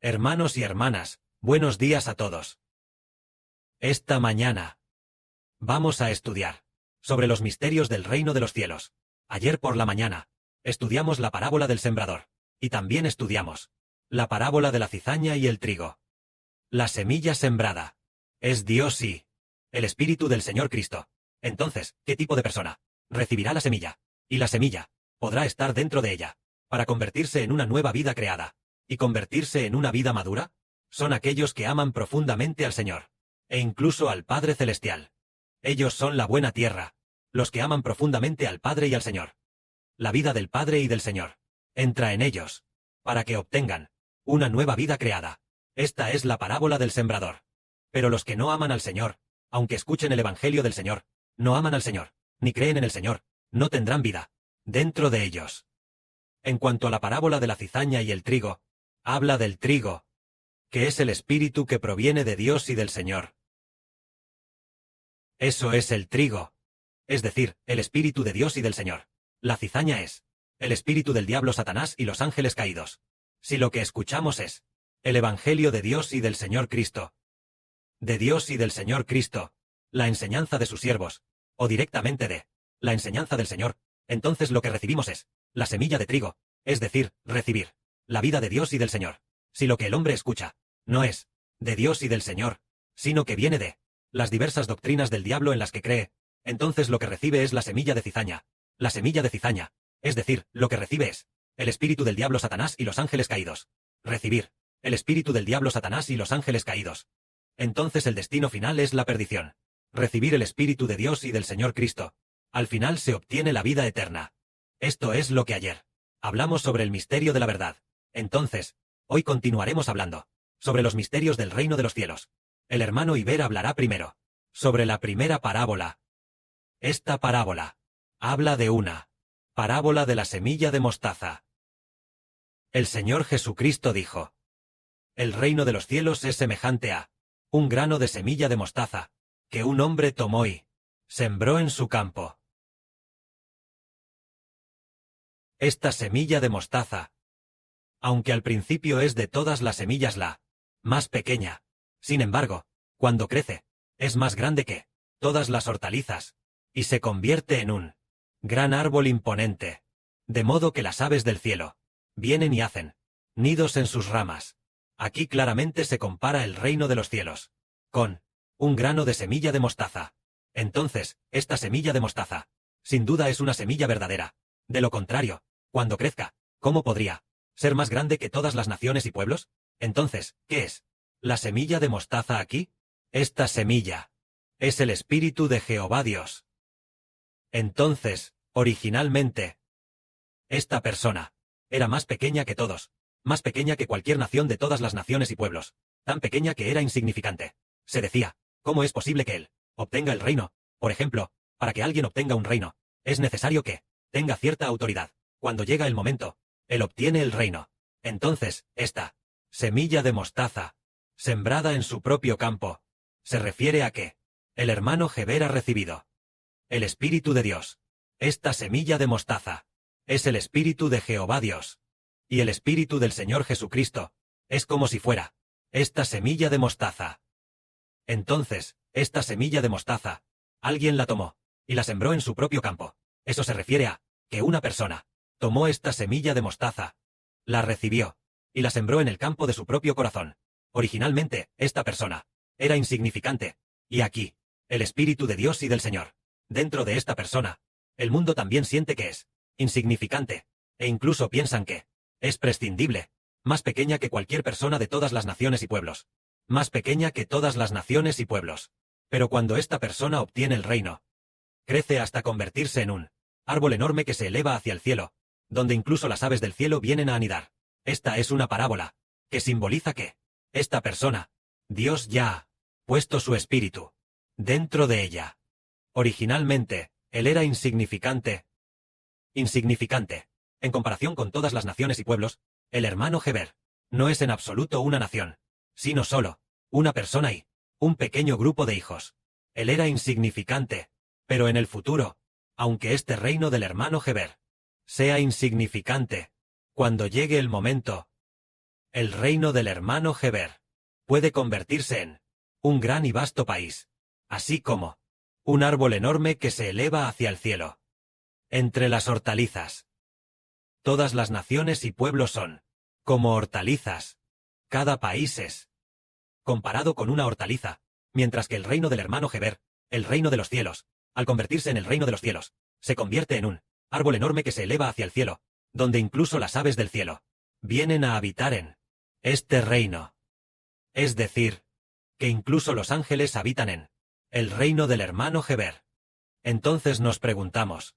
Hermanos y hermanas, buenos días a todos. Esta mañana vamos a estudiar sobre los misterios del reino de los cielos. Ayer por la mañana estudiamos la parábola del sembrador, y también estudiamos la parábola de la cizaña y el trigo. La semilla sembrada es Dios y el Espíritu del Señor Cristo. Entonces, ¿qué tipo de persona recibirá la semilla? Y la semilla podrá estar dentro de ella para convertirse en una nueva vida creada y convertirse en una vida madura. Son aquellos que aman profundamente al Señor e incluso al Padre Celestial. Ellos son la buena tierra, los que aman profundamente al Padre y al Señor. La vida del Padre y del Señor entra en ellos para que obtengan una nueva vida creada. Esta es la parábola del sembrador. Pero los que no aman al Señor, aunque escuchen el Evangelio del Señor, no aman al Señor, ni creen en el Señor, no tendrán vida dentro de ellos. En cuanto a la parábola de la cizaña y el trigo, habla del trigo, que es el espíritu que proviene de Dios y del Señor. Eso es el trigo, es decir, el espíritu de Dios y del Señor. La cizaña es el espíritu del diablo Satanás y los ángeles caídos. Si lo que escuchamos es el Evangelio de Dios y del Señor Cristo, de Dios y del Señor Cristo, la enseñanza de sus siervos, o directamente de la enseñanza del Señor, entonces lo que recibimos es la semilla de trigo, es decir, recibir la vida de Dios y del Señor. Si lo que el hombre escucha no es de Dios y del Señor, sino que viene de las diversas doctrinas del diablo en las que cree, entonces lo que recibe es la semilla de cizaña. La semilla de cizaña, es decir, lo que recibe es el espíritu del diablo Satanás y los ángeles caídos. Recibir el espíritu del diablo Satanás y los ángeles caídos. Entonces el destino final es la perdición. Recibir el espíritu de Dios y del Señor Cristo. Al final se obtiene la vida eterna. Esto es lo que ayer hablamos sobre el misterio de la verdad. Entonces, hoy continuaremos hablando sobre los misterios del reino de los cielos. El hermano Iber hablará primero sobre la primera parábola. Esta parábola habla de una parábola de la semilla de mostaza. El Señor Jesucristo dijo: el reino de los cielos es semejante a un grano de semilla de mostaza, que un hombre tomó y sembró en su campo. Esta semilla de mostaza, aunque al principio es de todas las semillas la más pequeña, sin embargo, cuando crece, es más grande que todas las hortalizas, y se convierte en un gran árbol imponente, de modo que las aves del cielo vienen y hacen nidos en sus ramas. Aquí claramente se compara el reino de los cielos con un grano de semilla de mostaza. Entonces, esta semilla de mostaza, sin duda es una semilla verdadera. De lo contrario, cuando crezca, ¿cómo podría ser más grande que todas las naciones y pueblos? Entonces, ¿qué es la semilla de mostaza aquí? Esta semilla es el Espíritu de Jehová Dios. Entonces, originalmente, esta persona era más pequeña que todos, más pequeña que cualquier nación de todas las naciones y pueblos, tan pequeña que era insignificante. Se decía, ¿cómo es posible que él obtenga el reino? Por ejemplo, para que alguien obtenga un reino, es necesario que tenga cierta autoridad. Cuando llega el momento, él obtiene el reino. Entonces, esta semilla de mostaza, sembrada en su propio campo, se refiere a que el hermano Heber ha recibido el Espíritu de Dios. Esta semilla de mostaza es el Espíritu de Jehová Dios. Y el Espíritu del Señor Jesucristo es como si fuera esta semilla de mostaza. Entonces, esta semilla de mostaza, alguien la tomó y la sembró en su propio campo. Eso se refiere a que una persona tomó esta semilla de mostaza, la recibió y la sembró en el campo de su propio corazón. Originalmente, esta persona era insignificante, y aquí, el Espíritu de Dios y del Señor, dentro de esta persona, el mundo también siente que es insignificante, e incluso piensan que es prescindible, más pequeña que cualquier persona de todas las naciones y pueblos, más pequeña que todas las naciones y pueblos. Pero cuando esta persona obtiene el reino, crece hasta convertirse en un árbol enorme que se eleva hacia el cielo, donde incluso las aves del cielo vienen a anidar. Esta es una parábola que simboliza que esta persona, Dios ya ha puesto su espíritu dentro de ella. Originalmente, él era insignificante. En comparación con todas las naciones y pueblos, el hermano Heber no es en absoluto una nación, sino solo una persona y un pequeño grupo de hijos. Él era insignificante, pero en el futuro, aunque este reino del hermano Heber sea insignificante, cuando llegue el momento, El reino del hermano Heber puede convertirse en un gran y vasto país, así como un árbol enorme que se eleva hacia el cielo. Entre las hortalizas. Todas las naciones y pueblos son como hortalizas. Cada país es comparado con una hortaliza, mientras que el reino del hermano Heber, el reino de los cielos, al convertirse en el reino de los cielos, se convierte en un árbol enorme que se eleva hacia el cielo, donde incluso las aves del cielo vienen a habitar en este reino. Es decir, que incluso los ángeles habitan en el reino del hermano Heber. Entonces nos preguntamos,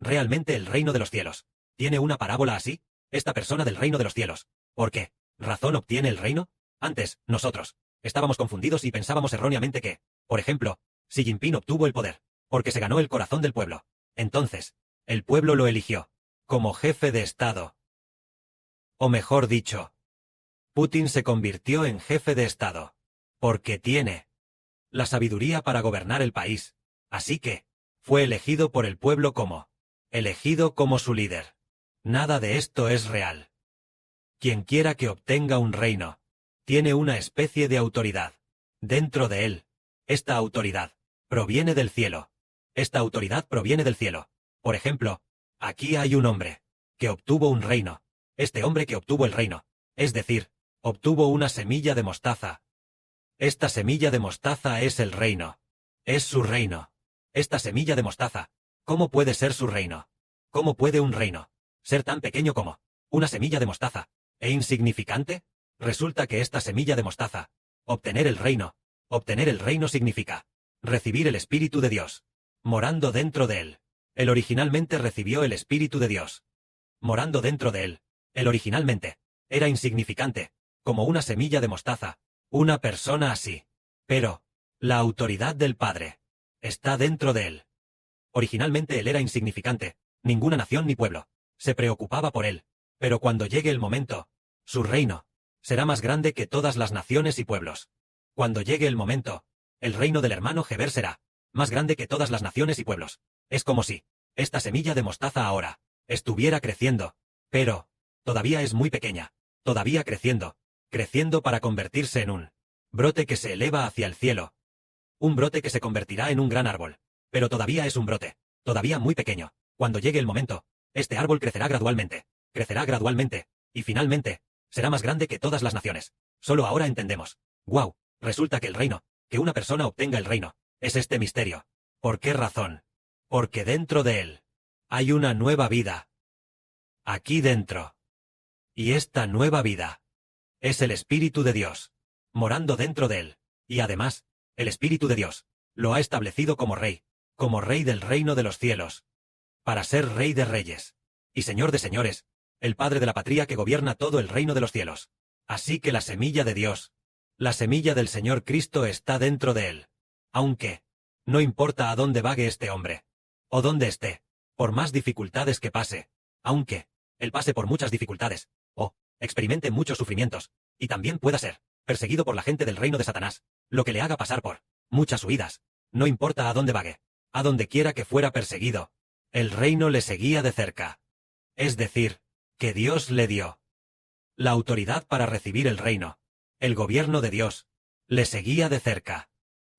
¿realmente el reino de los cielos tiene una parábola así? Esta persona del reino de los cielos, ¿por qué razón obtiene el reino? Antes, nosotros estábamos confundidos y pensábamos erróneamente que, por ejemplo, Xi Jinping obtuvo el poder porque se ganó el corazón del pueblo. Entonces, el pueblo lo eligió como jefe de Estado. O mejor dicho, Putin se convirtió en jefe de Estado porque tiene la sabiduría para gobernar el país, así que fue elegido por el pueblo como su líder. Nada de esto es real. Quien quiera que obtenga un reino, tiene una especie de autoridad dentro de él. Esta autoridad proviene del cielo. Esta autoridad proviene del cielo. Por ejemplo, aquí hay un hombre que obtuvo un reino. Este hombre que obtuvo el reino, es decir, obtuvo una semilla de mostaza. Esta semilla de mostaza es el reino. Es su reino. Esta semilla de mostaza, ¿cómo puede ser su reino? ¿Cómo puede un reino ser tan pequeño como una semilla de mostaza e insignificante? Resulta que esta semilla de mostaza, obtener el reino significa recibir el Espíritu de Dios, morando dentro de él. Él originalmente recibió el Espíritu de Dios, morando dentro de él. Él originalmente era insignificante, como una semilla de mostaza, una persona así. Pero la autoridad del Padre está dentro de él. Originalmente él era insignificante, ninguna nación ni pueblo se preocupaba por él, pero cuando llegue el momento, su reino será más grande que todas las naciones y pueblos. Cuando llegue el momento, el reino del hermano Heber será más grande que todas las naciones y pueblos. Es como si esta semilla de mostaza ahora estuviera creciendo, pero todavía es muy pequeña, todavía creciendo para convertirse en un brote que se eleva hacia el cielo. Un brote que se convertirá en un gran árbol, pero todavía es un brote, todavía muy pequeño. Cuando llegue el momento, este árbol crecerá gradualmente, y finalmente, será más grande que todas las naciones. Solo ahora entendemos. ¡Wow! Resulta que el reino, que una persona obtenga el reino, es este misterio. ¿Por qué razón? Porque dentro de él hay una nueva vida. Aquí dentro. Y esta nueva vida es el Espíritu de Dios, morando dentro de él. Y además, el Espíritu de Dios lo ha establecido como rey del reino de los cielos, para ser rey de reyes y señor de señores, el Padre de la patria que gobierna todo el reino de los cielos. Así que la semilla de Dios, la semilla del Señor Cristo está dentro de él. Aunque, no importa a dónde vague este hombre, o dónde esté, por más dificultades que pase, aunque él pase por muchas dificultades, o experimente muchos sufrimientos, y también pueda ser perseguido por la gente del reino de Satanás, lo que le haga pasar por muchas huidas, no importa a dónde vague, a donde quiera que fuera perseguido, el reino le seguía de cerca. Es decir, que Dios le dio la autoridad para recibir el reino. El gobierno de Dios le seguía de cerca.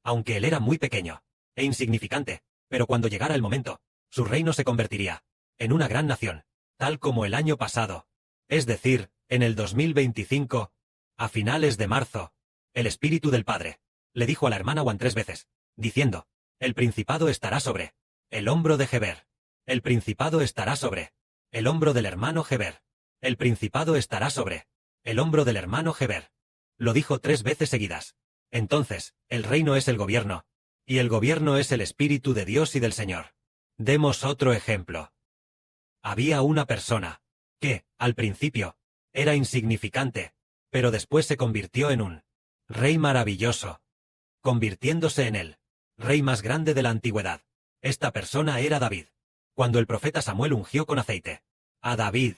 Aunque él era muy pequeño e insignificante, pero cuando llegara el momento, su reino se convertiría en una gran nación, tal como el año pasado. Es decir, en el 2025, a finales de marzo, el Espíritu del Padre le dijo a la hermana Wan 3 veces, diciendo, el principado estará sobre el hombro de Heber. El principado estará sobre el hombro del hermano Heber. El principado estará sobre el hombro del hermano Heber. Lo dijo 3 veces seguidas. Entonces, el reino es el gobierno, y el gobierno es el Espíritu de Dios y del Señor. Demos otro ejemplo. Había una persona que, al principio, era insignificante, pero después se convirtió en un rey maravilloso, convirtiéndose en el rey más grande de la antigüedad. Esta persona era David. Cuando el profeta Samuel ungió con aceite a David,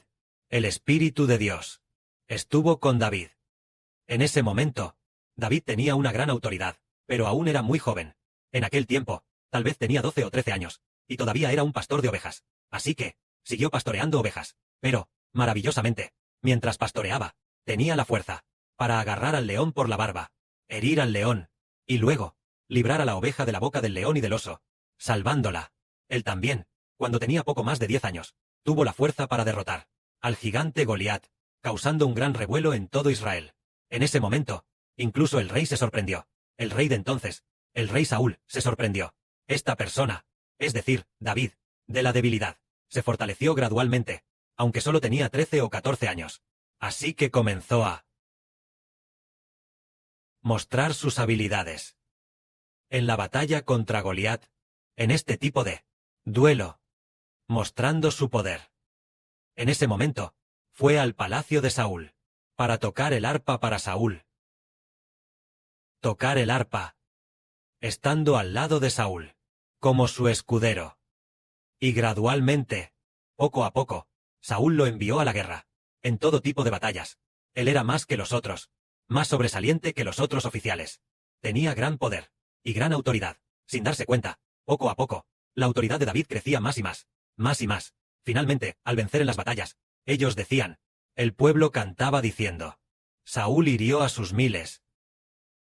el Espíritu de Dios estuvo con David. En ese momento, David tenía una gran autoridad, pero aún era muy joven. En aquel tiempo, tal vez tenía 12 o 13 años, y todavía era un pastor de ovejas. Así que, siguió pastoreando ovejas. Pero, maravillosamente, mientras pastoreaba, Tenía la fuerza para agarrar al león por la barba, herir al león, y luego librar a la oveja de la boca del león y del oso, salvándola. Él también, cuando tenía poco más de 10 años, tuvo la fuerza para derrotar al gigante Goliat, causando un gran revuelo en todo Israel. En ese momento, incluso el rey se sorprendió. El rey de entonces, el rey Saúl, se sorprendió. Esta persona, es decir, David, de la debilidad, se fortaleció gradualmente, aunque solo tenía 13 o 14 años. Así que comenzó a mostrar sus habilidades. En la batalla contra Goliat, en este tipo de duelo, mostrando su poder. En ese momento, fue al palacio de Saúl, para tocar el arpa para Saúl. Tocar el arpa, estando al lado de Saúl, como su escudero. Y gradualmente, poco a poco, Saúl lo envió a la guerra, en todo tipo de batallas. Él era más que los otros, más sobresaliente que los otros oficiales. Tenía gran poder, y gran autoridad. Sin darse cuenta, poco a poco, la autoridad de David crecía más y más, más y más. Finalmente, al vencer en las batallas, ellos decían, el pueblo cantaba diciendo, Saúl hirió a sus 1000,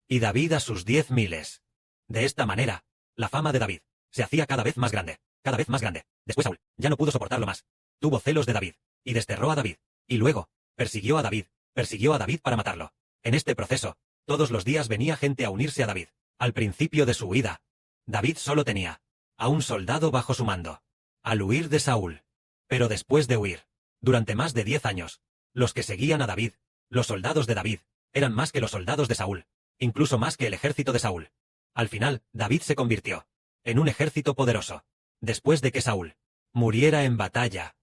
y David a sus 10.000. De esta manera, la fama de David se hacía cada vez más grande, cada vez más grande. Después Saúl ya no pudo soportarlo más. Tuvo celos de David, y desterró a David, y luego, persiguió a David para matarlo. En este proceso, todos los días venía gente a unirse a David. Al principio de su huida, David solo tenía a un soldado bajo su mando, al huir de Saúl. Pero después de huir, durante más de 10 años, los que seguían a David, los soldados de David, eran más que los soldados de Saúl, incluso más que el ejército de Saúl. Al final, David se convirtió en un ejército poderoso. Después de que Saúl muriera en batalla,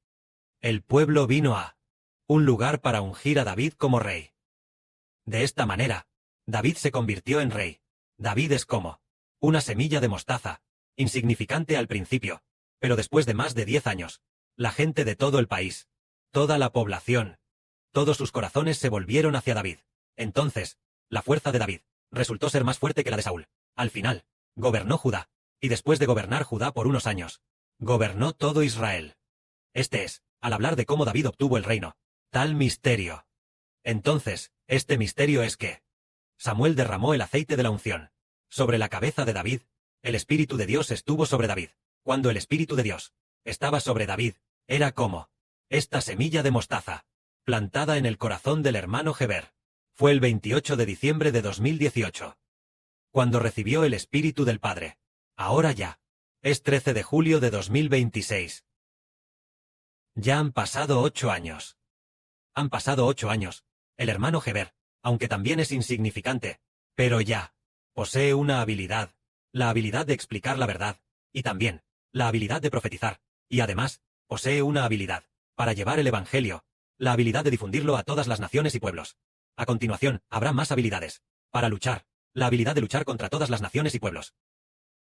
el pueblo vino a un lugar para ungir a David como rey. De esta manera, David se convirtió en rey. David es como una semilla de mostaza, insignificante al principio, pero después de más de 10 años, la gente de todo el país, toda la población, todos sus corazones se volvieron hacia David. Entonces, la fuerza de David resultó ser más fuerte que la de Saúl. Al final, gobernó Judá, y después de gobernar Judá por unos años, gobernó todo Israel. Este es, al hablar de cómo David obtuvo el reino, tal misterio. Entonces, este misterio es que Samuel derramó el aceite de la unción sobre la cabeza de David. El Espíritu de Dios estuvo sobre David. Cuando el Espíritu de Dios estaba sobre David, era como esta semilla de mostaza, plantada en el corazón del hermano Heber. Fue el 28 de diciembre de 2018. Cuando recibió el Espíritu del Padre. Ahora ya. Es 13 de julio de 2026. Ya han pasado 8 años. Han pasado 8 años. El hermano Heber, aunque también es insignificante, pero ya posee una habilidad, la habilidad de explicar la verdad, y también la habilidad de profetizar, y además, posee una habilidad para llevar el Evangelio, la habilidad de difundirlo a todas las naciones y pueblos. A continuación, habrá más habilidades para luchar, la habilidad de luchar contra todas las naciones y pueblos.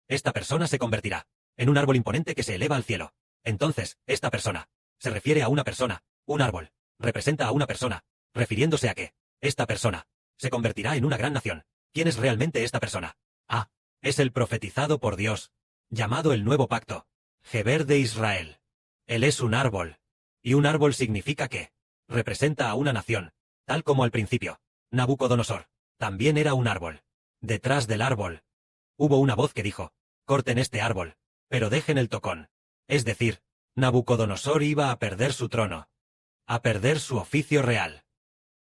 Esta persona se convertirá en un árbol imponente que se eleva al cielo. Entonces, esta persona se refiere a una persona, un árbol, representa a una persona, refiriéndose a que esta persona se convertirá en una gran nación. ¿Quién es realmente esta persona? Ah, es el profetizado por Dios, llamado el Nuevo Pacto, Heber de Israel. Él es un árbol, y un árbol significa que representa a una nación, tal como al principio. Nabucodonosor también era un árbol. Detrás del árbol hubo una voz que dijo, corten este árbol, pero dejen el tocón. Es decir, Nabucodonosor iba a perder su trono, a perder su oficio real.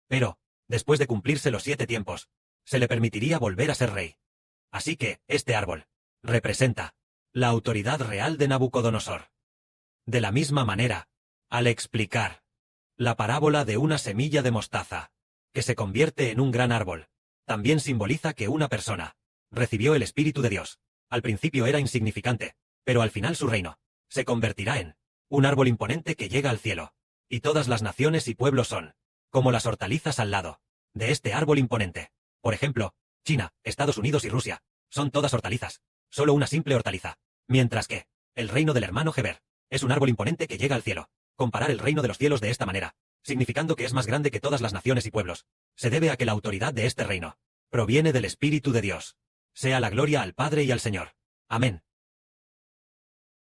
Pero, después de cumplirse los 7 tiempos, se le permitiría volver a ser rey. Así que, este árbol representa la autoridad real de Nabucodonosor. De la misma manera, al explicar la parábola de una semilla de mostaza, que se convierte en un gran árbol, también simboliza que una persona recibió el Espíritu de Dios. Al principio era insignificante, pero al final su reino se convertirá en un árbol imponente que llega al cielo, y todas las naciones y pueblos son como las hortalizas al lado de este árbol imponente. Por ejemplo, China, Estados Unidos y Rusia son todas hortalizas, solo una simple hortaliza, mientras que el reino del hermano Heber es un árbol imponente que llega al cielo. Comparar el reino de los cielos de esta manera, significando que es más grande que todas las naciones y pueblos, se debe a que la autoridad de este reino proviene del Espíritu de Dios. Sea la gloria al Padre y al Señor. Amén.